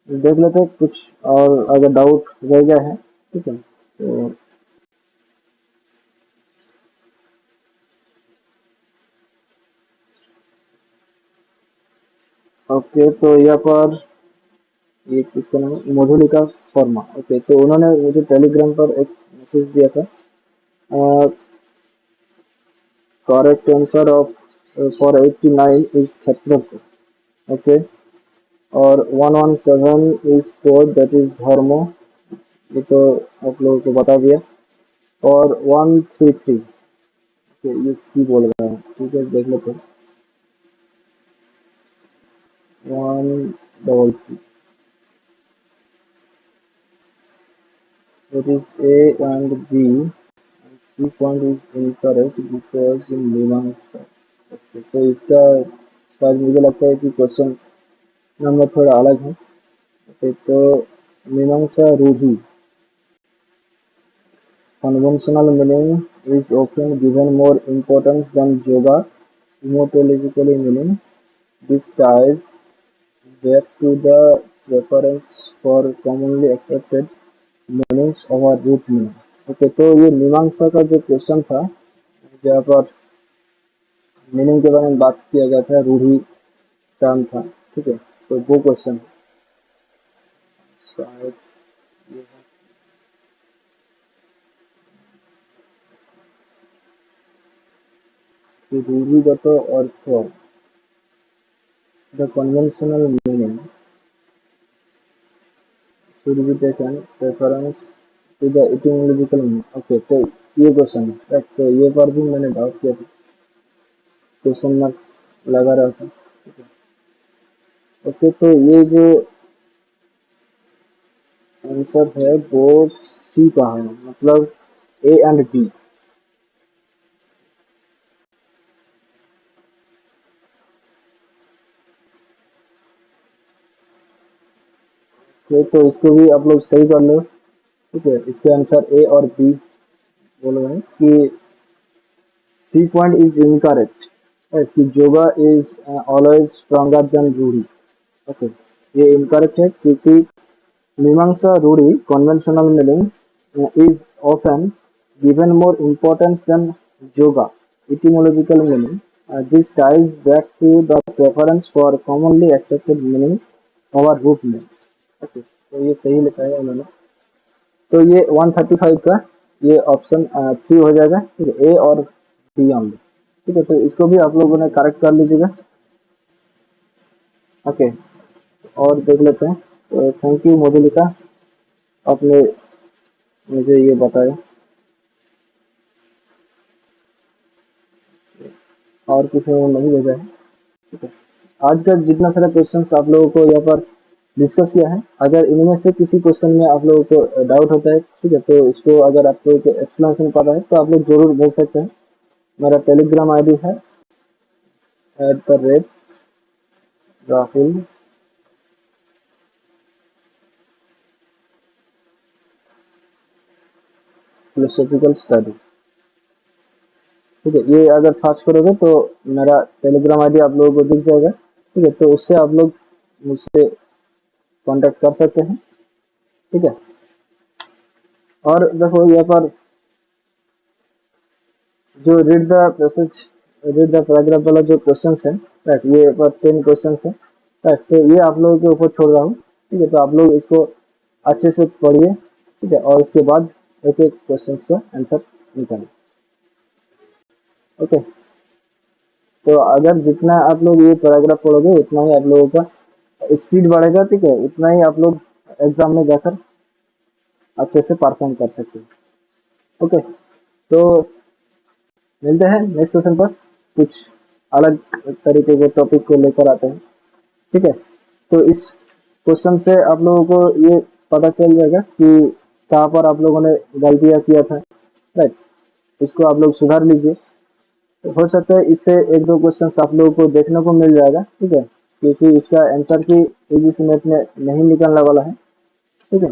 देख लेते हैं कुछ, और अगर डाउट रह गया है। ठीक है, तो ओके, तो यहाँ पर ये किसका नाम है, मधुलिका शर्मा। ओके, तो उन्होंने मुझे टेलीग्राम पर एक मैसेज दिया था। Correct answer of for 89 is क्षेत्रफल। ओके, और 117 इज फोर, दैट इज धर्मो, ये तो आप लोगों को बता दिया। और 133, ये सी बोल रहा है। ठीक है, देख लेते हैं। 133, It is A and B. And C point is incorrect because in मीमांसा. Okay, तो इसका शायद मुझे लगता है कि क्वेश्चन नंबर थोड़ा अलग है. Okay, तो मीमांसा रूढ़ी. Conventional meaning is often given more importance than yoga. Etymologically meaning this ties back to the preference for commonly accepted meanings over root meaning. Okay, तो ये मीमांसा का जो क्वेश्चन था, जहाँ पर मीनिंग के बारे में बात किया गया था, रूढ़ी टर्म था. ठीक है, तो वो क्वेश्चन शायद ये है कि रूढ़िगत अर्थ, the conventional meaning should be taken reference to the etymological meaning. Okay, तो ये क्वेश्चन है राइट. तो ये पर भी मैंने डाउट किया था, क्वेश्चन मार्क लगा रहा था. ओके, तो ये जो आंसर है वो सी का है, मतलब ए एंड बी. तो इसको भी आप लोग सही कर लो. ठीक है, इसके आंसर ए और बी बोल रहे हैं कि सी पॉइंट इज इनकरेक्ट, कि yoga is always stronger than Rudy. Okay, ये इनकरेक्ट है क्योंकि मीमांसा रूढ़ी conventional meaning is often given more importance than yoga etymological meaning. This ties back to the preference for commonly accepted meaning over root meaning. Okay, तो ये सही लिखा है उन्होंने. तो ये 135 का ये ऑप्शन 3 हो जाएगा. ठीक है, ए और बी ऑनली. ठीक है, तो इसको भी आप लोगों ने करेक्ट कर लीजिएगा. ओके, और देख लेते हैं. तो थैंक यू मोदिलिका, आपने मुझे ये बताया. और किसी ने नहीं भेजा है. ठीक है, आज का जितना सारा क्वेश्चंस आप लोगों को यहाँ पर डिस्कस किया है, अगर इनमें से किसी क्वेश्चन में आप लोगों को डाउट होता है, ठीक है, तो इसको अगर आप लोगों को एक्सप्लेनेशन पता है तो आप लोग जरूर भेज सकते हैं. मेरा टेलीग्राम आईडी है @rahul फिलोसॉफिकल स्टडी. ठीक है, ये अगर सर्च करोगे तो मेरा टेलीग्राम आईडी आप लोगों को दिख जाएगा. ठीक है, तो उससे आप लोग मुझसे कांटेक्ट कर सकते हैं. ठीक है, और देखो यहाँ पर जो रीड द पैराग्राफ वाला जो क्वेश्चन है, राइट, ये पर 10 क्वेश्चन है. राइट, तो ये आप लोगों के ऊपर छोड़ रहा हूँ. ठीक है, तो आप लोग इसको अच्छे से पढ़िए. ठीक है, और उसके बाद एक एक क्वेश्चन का आंसर निकालिए. ओके, तो अगर जितना आप लोग ये पैराग्राफ पढ़ोगे उतना ही आप लोगों का स्पीड बढ़ेगा. ठीक है, उतना ही आप लोग एग्जाम में जाकर अच्छे से परफॉर्म कर सकते हैं. ओके, तो मिलते हैं नेक्स्ट सेशन पर, कुछ अलग तरीके के टॉपिक को लेकर आते हैं. ठीक है, तो इस क्वेश्चन से आप लोगों को ये पता चल जाएगा कि कहाँ पर आप लोगों ने गलतियाँ किया था. राइट, इसको आप लोग सुधार लीजिए. तो हो सकता है इससे एक दो क्वेश्चन आप लोगों को देखने को मिल जाएगा. ठीक है, क्योंकि इसका आंसर की यूजीसी नेट में नहीं निकलने वाला है. ठीक है,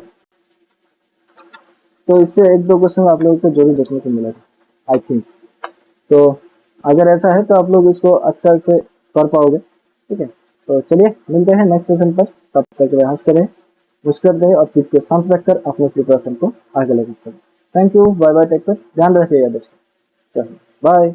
तो इससे एक दो क्वेश्चन आप लोगों को जरूर देखने को मिलेगा आई थिंक. तो अगर ऐसा है तो आप लोग इसको अच्छा से कर पाओगे. ठीक है, तो चलिए मिलते हैं नेक्स्ट सेशन पर. तब तक रियाज करें, मुस्कुराते रहे और खुद को शांत रखकर अपने प्रिपरेशन को आगे लेकर चलें. Thank you, bye bye, take care, ध्यान रखिएगा दोस्तों. चलिए बाय.